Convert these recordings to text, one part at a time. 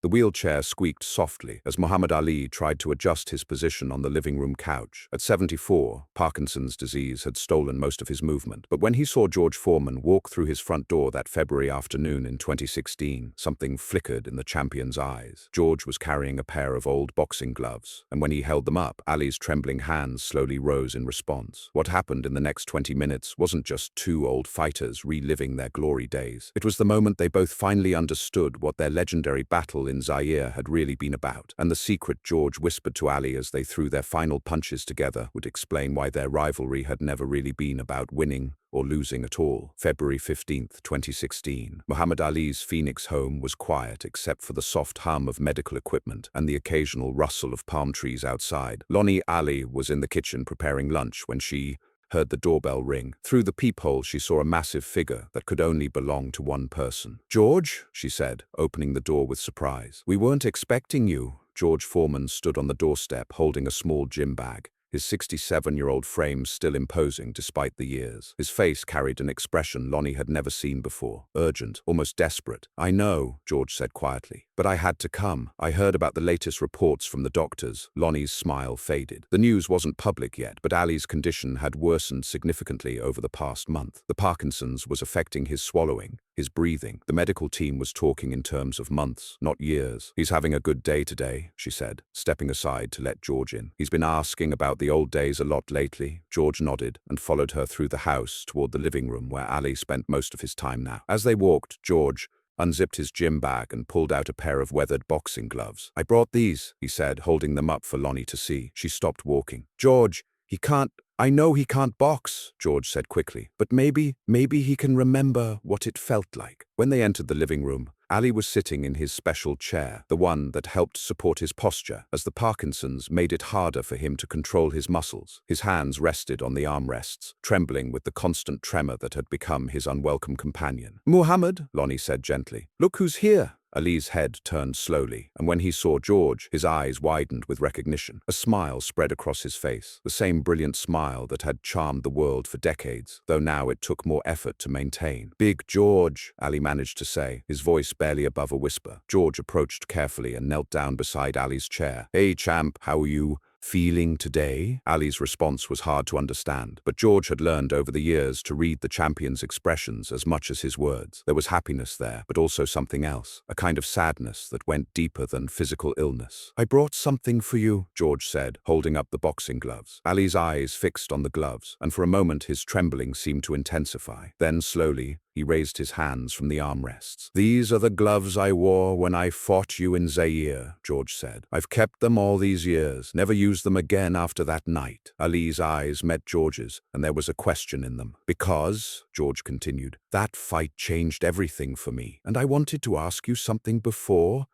The wheelchair squeaked softly as Muhammad Ali tried to adjust his position on the living room couch. At 74, Parkinson's disease had stolen most of his movement. But when he saw George Foreman walk through his front door that February afternoon in 2016, something flickered in the champion's eyes. George was carrying a pair of old boxing gloves, and when he held them up, Ali's trembling hands slowly rose in response. What happened in the next 20 minutes wasn't just two old fighters reliving their glory days. It was the moment they both finally understood what their legendary battle in Zaire had really been about, and the secret George whispered to Ali as they threw their final punches together would explain why their rivalry had never really been about winning or losing at all. February 15, 2016. Muhammad Ali's Phoenix home was quiet except for the soft hum of medical equipment and the occasional rustle of palm trees outside. Lonnie Ali was in the kitchen preparing lunch when she heard the doorbell ring. Through the peephole, she saw a massive figure that could only belong to one person. "George," she said, opening the door with surprise. "We weren't expecting you." George Foreman stood on the doorstep holding a small gym bag, his 67-year-old frame still imposing despite the years. His face carried an expression Lonnie had never seen before, urgent, almost desperate. "I know," George said quietly, "but I had to come. I heard about the latest reports from the doctors." Lonnie's smile faded. The news wasn't public yet, but Ali's condition had worsened significantly over the past month. The Parkinson's was affecting his swallowing, his breathing. The medical team was talking in terms of months, not years. "He's having a good day today," she said, stepping aside to let George in. "He's been asking about the old days a lot lately." George nodded and followed her through the house toward the living room where Ali spent most of his time now. As they walked, George unzipped his gym bag and pulled out a pair of weathered boxing gloves. "I brought these," he said, holding them up for Lonnie to see. She stopped walking. "George, I know he can't box," George said quickly, "but maybe he can remember what it felt like." When they entered the living room, Ali was sitting in his special chair, the one that helped support his posture, as the Parkinson's made it harder for him to control his muscles. His hands rested on the armrests, trembling with the constant tremor that had become his unwelcome companion. "Muhammad," Lonnie said gently, "look who's here." Ali's head turned slowly, and when he saw George, his eyes widened with recognition. A smile spread across his face, the same brilliant smile that had charmed the world for decades, though now it took more effort to maintain. "Big George," Ali managed to say, his voice barely above a whisper. George approached carefully and knelt down beside Ali's chair. "Hey, champ, how are you feeling today?" Ali's response was hard to understand, but George had learned over the years to read the champion's expressions as much as his words. There was happiness there, but also something else, a kind of sadness that went deeper than physical illness. "I brought something for you," George said, holding up the boxing gloves. Ali's eyes fixed on the gloves, and for a moment his trembling seemed to intensify. Then slowly, he raised his hands from the armrests. "These are the gloves I wore when I fought you in Zaire," George said. "I've kept them all these years, never used them again after that night." Ali's eyes met George's, and there was a question in them. "Because," George continued, "that fight changed everything for me, and I wanted to ask you something before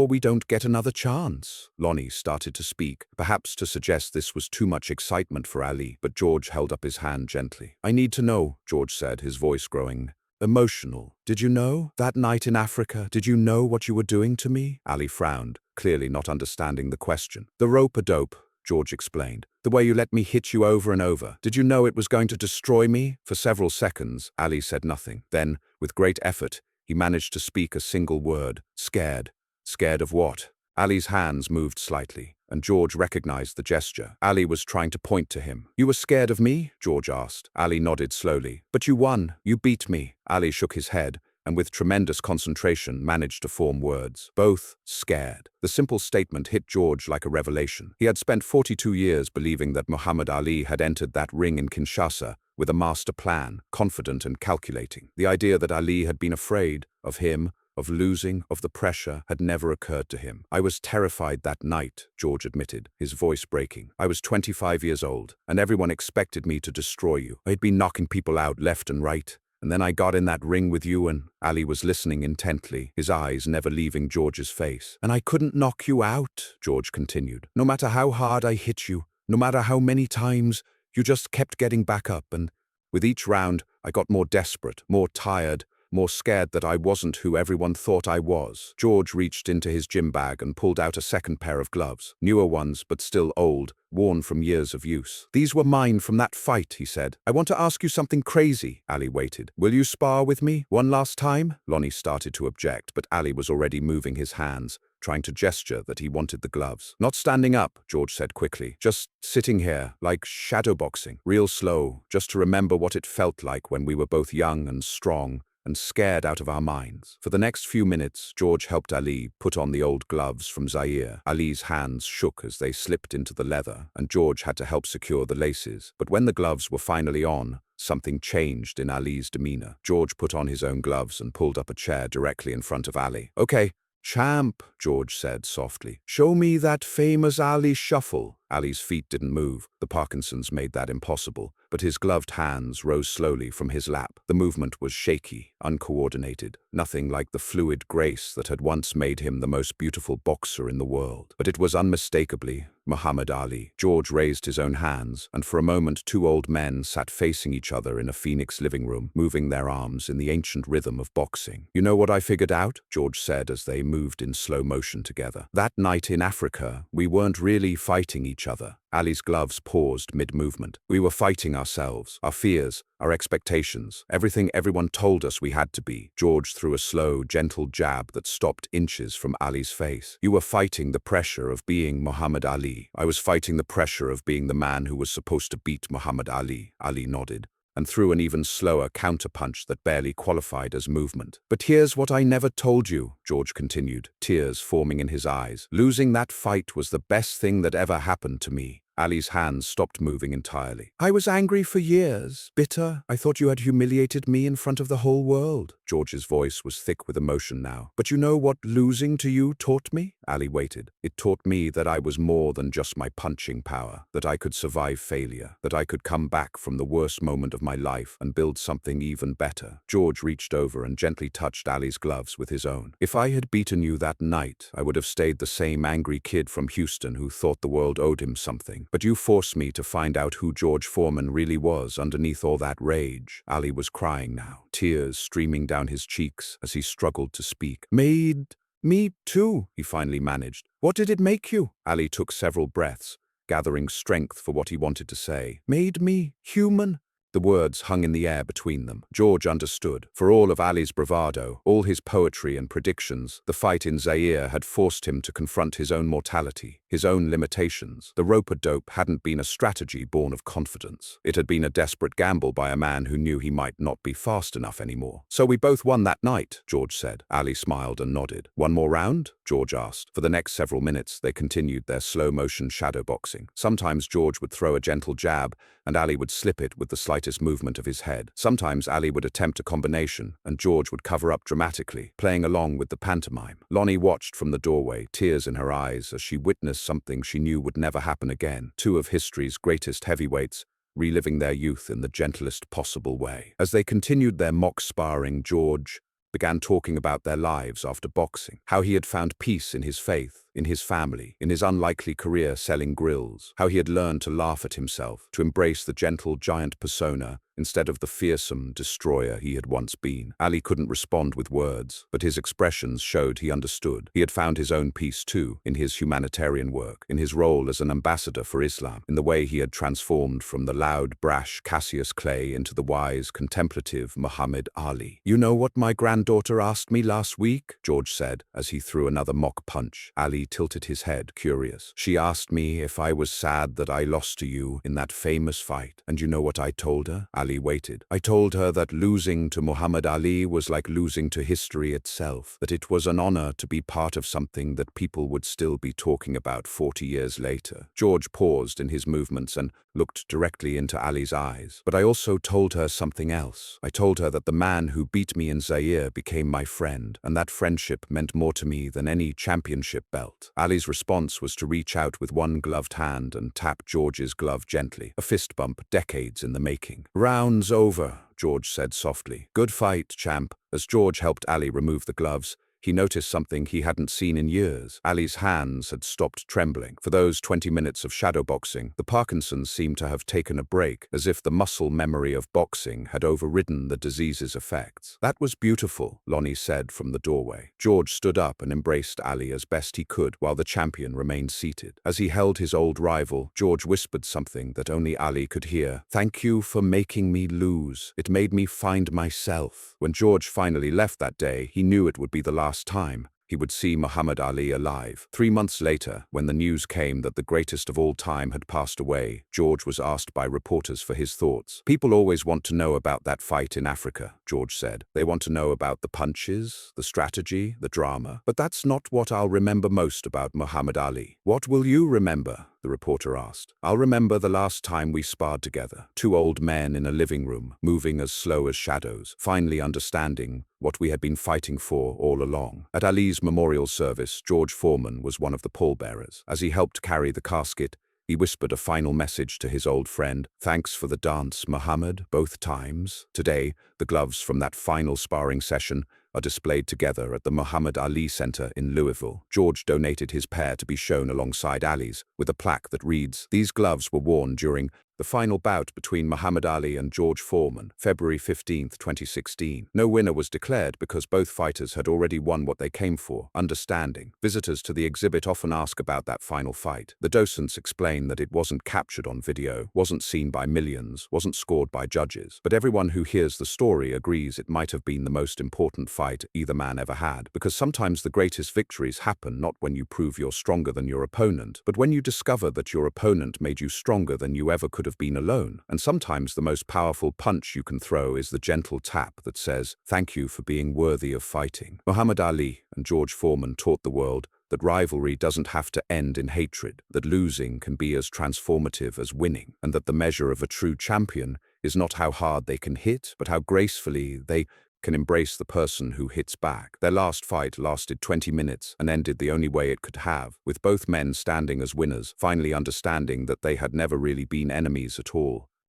we don't get another chance." Lonnie started to speak, perhaps to suggest this was too much excitement for Ali, but George held up his hand gently. "I need to know," George said, his voice growing emotional. "Did you know? That night in Africa, did you know what you were doing to me?" Ali frowned, clearly not understanding the question. "The rope-a-dope," George explained. "The way you let me hit you over and over. Did you know it was going to destroy me?" For several seconds, Ali said nothing. Then, with great effort, he managed to speak a single word. "Scared." "Scared of what?" Ali's hands moved slightly, and George recognized the gesture. Ali was trying to point to him. "You were scared of me?" George asked. Ali nodded slowly. "But you won. You beat me." Ali shook his head, and with tremendous concentration managed to form words. "Both scared." The simple statement hit George like a revelation. He had spent 42 years believing that Muhammad Ali had entered that ring in Kinshasa with a master plan, confident and calculating. The idea that Ali had been afraid of him, of losing, of the pressure, had never occurred to him. "I was terrified that night," George admitted, his voice breaking. "I was 25 years old, and everyone expected me to destroy you. I'd been knocking people out left and right. And then I got in that ring with you and—" Ali was listening intently, his eyes never leaving George's face. "And I couldn't knock you out," George continued. "No matter how hard I hit you, no matter how many times, you just kept getting back up, and with each round, I got more desperate, more tired, more scared that I wasn't who everyone thought I was. George reached into his gym bag and pulled out a second pair of gloves, newer ones but still old, worn from years of use. These were mine from that fight, he said. I want to ask you something crazy. Ali waited. Will you spar with me one last time? Lonnie started to object, but Ali was already moving his hands, trying to gesture that he wanted the gloves. Not standing up, George said quickly. Just sitting here, like shadowboxing. Real slow, just to remember what it felt like when we were both young and strong and scared out of our minds. For the next few minutes, George helped Ali put on the old gloves from Zaire. Ali's hands shook as they slipped into the leather, and George had to help secure the laces. But when the gloves were finally on, something changed in Ali's demeanor. George put on his own gloves and pulled up a chair directly in front of Ali. Okay, champ, George said softly. Show me that famous Ali shuffle. Ali's feet didn't move. The Parkinsons made that impossible, but his gloved hands rose slowly from his lap. The movement was shaky, uncoordinated, nothing like the fluid grace that had once made him the most beautiful boxer in the world. But it was unmistakably Muhammad Ali. George raised his own hands, and for a moment 2 old men sat facing each other in a Phoenix living room, moving their arms in the ancient rhythm of boxing. You know what I figured out? George said as they moved in slow motion together. That night in Africa, we weren't really fighting each other. Ali's gloves paused mid-movement. We were fighting ourselves, our fears, our expectations, everything everyone told us we had to be. George threw a slow, gentle jab that stopped inches from Ali's face. You were fighting the pressure of being Muhammad Ali. I was fighting the pressure of being the man who was supposed to beat Muhammad Ali. Ali nodded and threw an even slower counterpunch that barely qualified as movement. But here's what I never told you, George continued, tears forming in his eyes. Losing that fight was the best thing that ever happened to me. Ali's hands stopped moving entirely. I was angry for years, bitter. I thought you had humiliated me in front of the whole world. George's voice was thick with emotion now. But you know what losing to you taught me? Ali waited. It taught me that I was more than just my punching power, that I could survive failure, that I could come back from the worst moment of my life and build something even better. George reached over and gently touched Ali's gloves with his own. If I had beaten you that night, I would have stayed the same angry kid from Houston who thought the world owed him something. But you forced me to find out who George Foreman really was underneath all that rage. Ali was crying now, tears streaming down his cheeks as he struggled to speak. Made me too, he finally managed. What did it make you? Ali took several breaths, gathering strength for what he wanted to say. Made me human? The words hung in the air between them. George understood. For all of Ali's bravado, all his poetry and predictions, the fight in Zaire had forced him to confront his own mortality, his own limitations. The rope-a-dope hadn't been a strategy born of confidence. It had been a desperate gamble by a man who knew he might not be fast enough anymore. So we both won that night, George said. Ali smiled and nodded. One more round? George asked. For the next several minutes, they continued their slow-motion shadowboxing. Sometimes George would throw a gentle jab, and Ali would slip it with the slightest movement of his head. Sometimes Ali would attempt a combination, and George would cover up dramatically, playing along with the pantomime. Lonnie watched from the doorway, tears in her eyes, as she witnessed something she knew would never happen again. 2 of history's greatest heavyweights, reliving their youth in the gentlest possible way. As they continued their mock sparring, George began talking about their lives after boxing, how he had found peace in his faith, in his family, in his unlikely career selling grills, how he had learned to laugh at himself, to embrace the gentle giant persona instead of the fearsome destroyer he had once been. Ali couldn't respond with words, but his expressions showed he understood. He had found his own peace too, in his humanitarian work, in his role as an ambassador for Islam, in the way he had transformed from the loud, brash Cassius Clay into the wise, contemplative Muhammad Ali. You know what my granddaughter asked me last week? George said, as he threw another mock punch. Ali tilted his head, curious. She asked me if I was sad that I lost to you in that famous fight. And you know what I told her? Ali waited. I told her that losing to Muhammad Ali was like losing to history itself, that it was an honor to be part of something that people would still be talking about 40 years later. George paused in his movements and looked directly into Ali's eyes. But I also told her something else. I told her that the man who beat me in Zaire became my friend, and that friendship meant more to me than any championship belt. Ali's response was to reach out with one gloved hand and tap George's glove gently, a fist bump decades in the making. Round's over, George said softly. Good fight, champ. As George helped Ali remove the gloves, he noticed something he hadn't seen in years. Ali's hands had stopped trembling. For those 20 minutes of shadowboxing, the Parkinsons seemed to have taken a break, as if the muscle memory of boxing had overridden the disease's effects. "That was beautiful," Lonnie said from the doorway. George stood up and embraced Ali as best he could while the champion remained seated. As he held his old rival, George whispered something that only Ali could hear. "Thank you for making me lose. It made me find myself." When George finally left that day, he knew it would be the last time he would see Muhammad Ali alive. 3 months later, when the news came that the greatest of all time had passed away, George was asked by reporters for his thoughts. "People always want to know about that fight in Africa," George said. "They want to know about the punches, the strategy, the drama. But that's not what I'll remember most about Muhammad Ali." "What will you remember?" the reporter asked. "I'll remember the last time we sparred together. 2 old men in a living room, moving as slow as shadows, finally understanding what we had been fighting for all along." At Ali's memorial service, George Foreman was one of the pallbearers. As he helped carry the casket, he whispered a final message to his old friend. "Thanks for the dance, Muhammad, both times." Today, the gloves from that final sparring session are displayed together at the Muhammad Ali Center in Louisville. George donated his pair to be shown alongside Ali's, with a plaque that reads, "These gloves were worn during the final bout between Muhammad Ali and George Foreman, February 15, 2016. No winner was declared because both fighters had already won what they came for, understanding." Visitors to the exhibit often ask about that final fight. The docents explain that it wasn't captured on video, wasn't seen by millions, wasn't scored by judges. But everyone who hears the story agrees it might have been the most important fight either man ever had, because sometimes the greatest victories happen not when you prove you're stronger than your opponent, but when you discover that your opponent made you stronger than you ever could have been alone. And sometimes the most powerful punch you can throw is the gentle tap that says, "Thank you for being worthy of fighting." Muhammad Ali and George Foreman taught the world that rivalry doesn't have to end in hatred, that losing can be as transformative as winning, and that the measure of a true champion is not how hard they can hit, but how gracefully they can embrace the person who hits back. Their last fight lasted 20 minutes and ended the only way it could have, with both men standing as winners, finally understanding that they had never really been enemies at all.